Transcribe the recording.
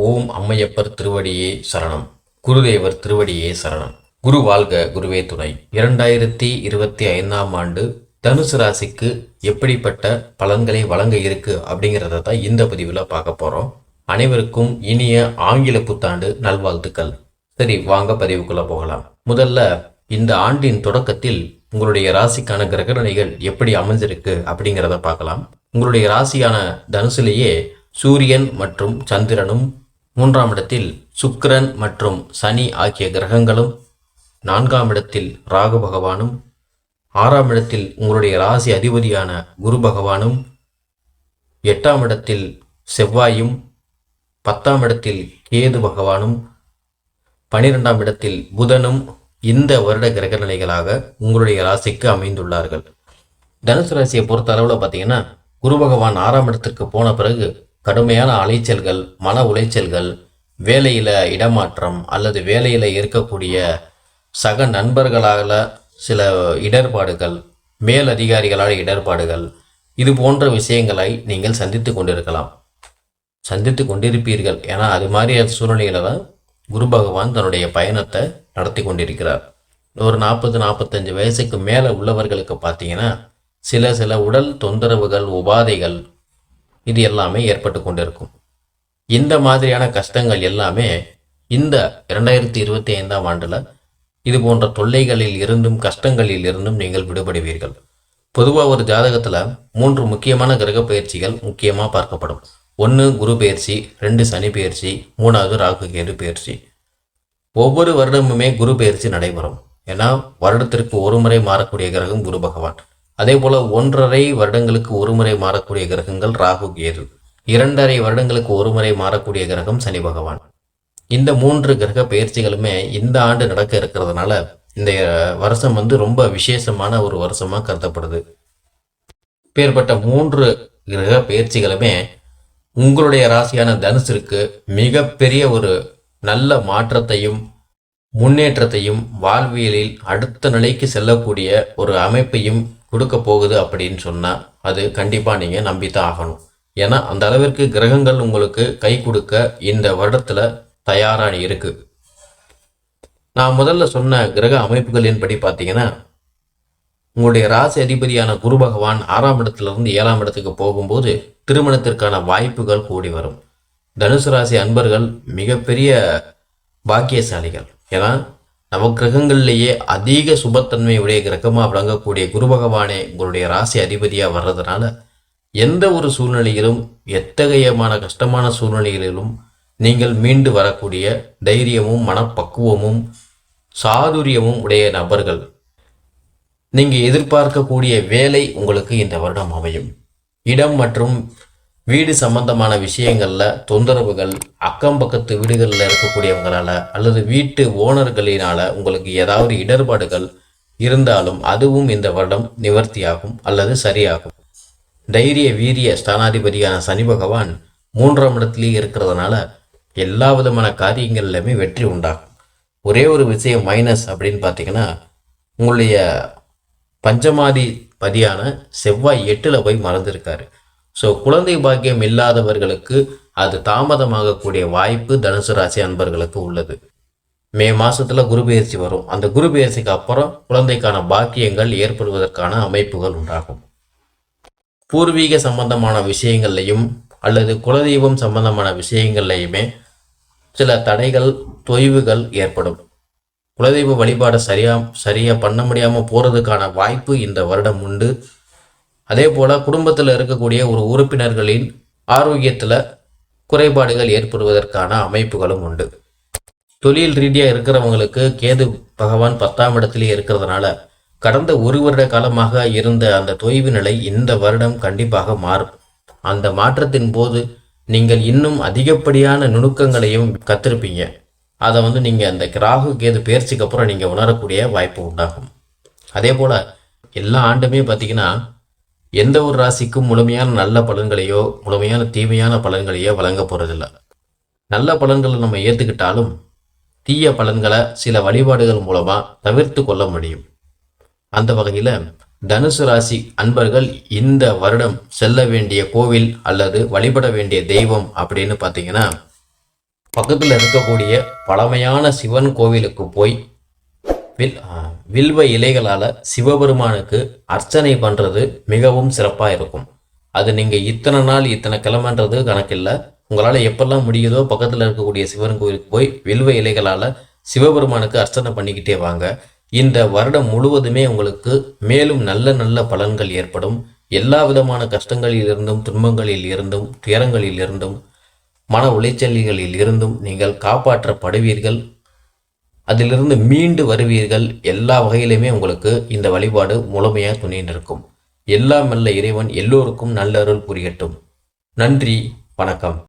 ஓம் அம்மையப்பர் திருவடியே சரணம். குருதேவர் திருவடியே சரணம். குரு வாழ்க, குருவே துணை. 2025 ஆண்டு தனுசு ராசிக்கு எப்படிப்பட்ட பலன்களை வழங்க இருக்கு அப்படிங்கிறத தான் இந்த பதிவில் பார்க்க போகிறோம். அனைவருக்கும் இனிய ஆங்கில புத்தாண்டு நல்வாழ்த்துக்கள். சரி, வாங்க பதிவுக்குள்ள போகலாம். முதல்ல இந்த ஆண்டின் தொடக்கத்தில் உங்களுடைய ராசிக்கான கிரகநிலைகள் எப்படி அமைஞ்சிருக்கு அப்படிங்கிறத பார்க்கலாம். உங்களுடைய ராசியான தனுசுலேயே சூரியன் மற்றும் சந்திரனும், 3ஆம் இடத்தில் சுக்கிரன் மற்றும் சனி ஆகிய கிரகங்களும், 4ஆம் இடத்தில் ராகு பகவானும், 6ஆம் இடத்தில் உங்களுடைய ராசி அதிபதியான குரு பகவானும், 8ஆம் இடத்தில் செவ்வாயும், 10ஆம் இடத்தில் கேது பகவானும், 12ஆம் இடத்தில் புதனும் இந்த வருட கிரக நிலைகளாக உங்களுடைய ராசிக்கு அமைந்துள்ளார்கள். தனுசு ராசியை பொறுத்த அளவில் பார்த்தீங்கன்னா, குரு பகவான் 6ஆம் இடத்திற்கு போன பிறகு கடுமையான அலைச்சல்கள், மன உளைச்சல்கள், வேலையில் இடமாற்றம் அல்லது வேலையில் இருக்கக்கூடிய சக நண்பர்களால் சில இடர்பாடுகள், மேல் அதிகாரிகளால் இடர்பாடுகள், இது போன்ற விஷயங்களை நீங்கள் சந்தித்து கொண்டிருப்பீர்கள். ஏன்னா அது மாதிரியான சூழ்நிலையில தான் குரு பகவான் தன்னுடைய பயணத்தை நடத்தி கொண்டிருக்கிறார். ஒரு 40-45 வயசுக்கு மேலே உள்ளவர்களுக்கு பார்த்தீங்கன்னா சில உடல் தொந்தரவுகள், உபாதைகள் இது எல்லாமே ஏற்பட்டு கொண்டிருக்கும். இந்த மாதிரியான கஷ்டங்கள் எல்லாமே இந்த 2025ஆம் ஆண்டில் இது போன்ற தொல்லைகளில் இருந்தும் கஷ்டங்களில் இருந்தும் நீங்கள் விடுபடுவீர்கள். பொதுவாக ஒரு ஜாதகத்தில் 3 முக்கியமான கிரக பயிற்சிகள் முக்கியமாக பார்க்கப்படும். 1 குரு பயிற்சி, 2 சனி பயிற்சி, 3வது ராகு கேது பயிற்சி. ஒவ்வொரு வருடமுமே குரு பயிற்சி நடைபெறும். ஏன்னா வருடத்திற்கு ஒரு முறை மாறக்கூடிய கிரகம் குரு பகவான். அதே போல 1.5 வருடங்களுக்கு ஒரு முறை மாறக்கூடிய கிரகங்கள் ராகு கேது, 2.5 வருடங்களுக்கு ஒரு முறை மாறக்கூடிய கிரகம் சனி பகவான். இந்த 3 கிரக பயிற்சிகளுமே இந்த ஆண்டு நடக்க இருக்கிறதுனால இந்த வருஷம் ரொம்ப விசேஷமான ஒரு வருஷமா கருதப்படுது. பேர்பட்ட 3 கிரக பயிற்சிகளுமே உங்களுடைய ராசியான தனுசிற்கு மிகப்பெரிய ஒரு நல்ல மாற்றத்தையும் முன்னேற்றத்தையும், வாழ்வியலில் அடுத்த நிலைக்கு செல்லக்கூடிய ஒரு அமைப்பையும் கொடுக்க போகுது அப்படின்னு சொன்னால் அது கண்டிப்பாக நீங்கள் நம்பித்தான் ஆகணும். ஏன்னா அந்த அளவிற்கு கிரகங்கள் உங்களுக்கு கை கொடுக்க இந்த வருடத்தில் தயாராக இருக்கு. நான் முதல்ல சொன்ன கிரக அமைப்புகளின்படி பார்த்தீங்கன்னா, உங்களுடைய ராசி அதிபதியான குரு பகவான் 6ஆம் இடத்திலிருந்து 7ஆம் இடத்துக்கு போகும்போது திருமணத்திற்கான வாய்ப்புகள் கூடி வரும். தனுசு ராசி அன்பர்கள் மிகப்பெரிய பாக்கியசாலிகள். ஏன்னா நவக்கிரகங்கள்லேயே அதிக சுபத்தன்மை உடைய கிரகமாக விளங்கக்கூடிய குரு பகவானே உங்களுடைய ராசி அதிபதியாக வர்றதுனால எந்த ஒரு சூழ்நிலையிலும், எத்தகையமான கஷ்டமான சூழ்நிலைகளிலும் நீங்கள் மீண்டு வரக்கூடிய தைரியமும் மனப்பக்குவமும் சாதுரியமும் உடைய நபர்கள். நீங்கள் எதிர்பார்க்கக்கூடிய வேலை உங்களுக்கு இந்த வருடம் அமையும். இடம் மற்றும் வீடு சம்பந்தமான விஷயங்களில் தொந்தரவுகள், அக்கம் பக்கத்து வீடுகளில் இருக்கக்கூடியவங்களால அல்லது வீட்டு ஓனர்களினால உங்களுக்கு ஏதாவது இடர்பாடுகள் இருந்தாலும் அதுவும் இந்த வருடம் நிவர்த்தியாகும் அல்லது சரியாகும். தைரிய வீரிய ஸ்தானாதிபதியான சனி பகவான் 3ஆம் இடத்திலேயே இருக்கிறதுனால எல்லா விதமான காரியங்கள்லையுமே வெற்றி உண்டாகும். ஒரே ஒரு விஷயம் மைனஸ் அப்படின்னு பார்த்தீங்கன்னா, உங்களுடைய பஞ்சமாதிபதியான செவ்வாய் 8ல் போய் மறந்துருக்காரு. ஸோ குழந்தை பாக்கியம் இல்லாதவர்களுக்கு அது தாமதமாகக்கூடிய வாய்ப்பு தனுசு ராசி அன்பர்களுக்கு உள்ளது. மே மாதத்தில் குரு பயிற்சி வரும். அந்த குரு பயிற்சிக்கு அப்புறம் குழந்தைக்கான பாக்கியங்கள் ஏற்படுவதற்கான அமைப்புகள் உண்டாகும். பூர்வீக சம்பந்தமான விஷயங்கள்லையும் அல்லது குலதெய்வம் சம்பந்தமான விஷயங்கள்லையுமே சில தடைகள், தொய்வுகள் ஏற்படும். குலதெய்வ வழிபாடு சரியாக பண்ண முடியாமல் போகிறதுக்கான வாய்ப்பு இந்த வருடம் உண்டு. அதே போல் குடும்பத்தில் இருக்கக்கூடிய ஒரு உறுப்பினர்களின் ஆரோக்கியத்தில் குறைபாடுகள் ஏற்படுவதற்கான அமைப்புகளும் உண்டு. தொழில் ரீதியாக இருக்கிறவங்களுக்கு கேது பகவான் 10ஆம் இடத்திலேயே இருக்கிறதுனால கடந்த 1 வருட காலமாக இருந்த அந்த தொய்வு நிலை இந்த வருடம் கண்டிப்பாக மாறும். அந்த மாற்றத்தின் போது நீங்கள் இன்னும் அதிகப்படியான நுணுக்கங்களையும் கற்றிருப்பீங்க. அதை நீங்கள் அந்த ராகு கேது பயிற்சிக்கு அப்புறம் நீங்கள் உணரக்கூடிய வாய்ப்பு உண்டாகும். அதே போல் எல்லா ஆண்டுமே பார்த்திங்கன்னா எந்த ஒரு ராசிக்கும் முழுமையான நல்ல பலன்களையோ முழுமையான தீமையான பலன்களையோ வழங்க போகிறதில்ல. நல்ல பலன்களை நம்ம ஏற்றுக்கிட்டாலும் தீய பலன்களை சில வழிபாடுகள் மூலமாக தவிர்த்து கொள்ள முடியும். அந்த வகையில் தனுசு ராசி அன்பர்கள் இந்த வருடம் செல்ல வேண்டிய கோவில் அல்லது வழிபட வேண்டிய தெய்வம் அப்படின்னு பார்த்தீங்கன்னா, பக்கத்தில் இருக்கக்கூடிய பழமையான சிவன் கோவிலுக்கு போய் வில்வ இலைகளால் சிவபெருமானுக்கு அர்ச்சனை பண்ணுறது மிகவும் சிறப்பாக இருக்கும். அது நீங்கள் இத்தனை நாள் இத்தனை கிழமைன்றது கணக்கில்லை. உங்களால் எப்பெல்லாம் முடியுதோ பக்கத்தில் இருக்கக்கூடிய சிவன் கோவிலுக்கு போய் வில்வ இலைகளால் சிவபெருமானுக்கு அர்ச்சனை பண்ணிக்கிட்டே வாங்க. இந்த வருடம் முழுவதுமே உங்களுக்கு மேலும் நல்ல நல்ல பலன்கள் ஏற்படும். எல்லா விதமான கஷ்டங்களில் இருந்தும், துன்பங்களில் இருந்தும், துயரங்களில் இருந்தும், மன உளைச்சல்களில் இருந்தும் நீங்கள் காப்பாற்றப்படுவீர்கள். அதிலிருந்து மீண்டு வருவீர்கள். எல்லா வகையிலுமே உங்களுக்கு இந்த வழிபாடு முழுமையாக துணை நிற்கும். எல்லாம் வல்ல இறைவன் எல்லோருக்கும் நல்லருள் புரியட்டும். நன்றி, வணக்கம்.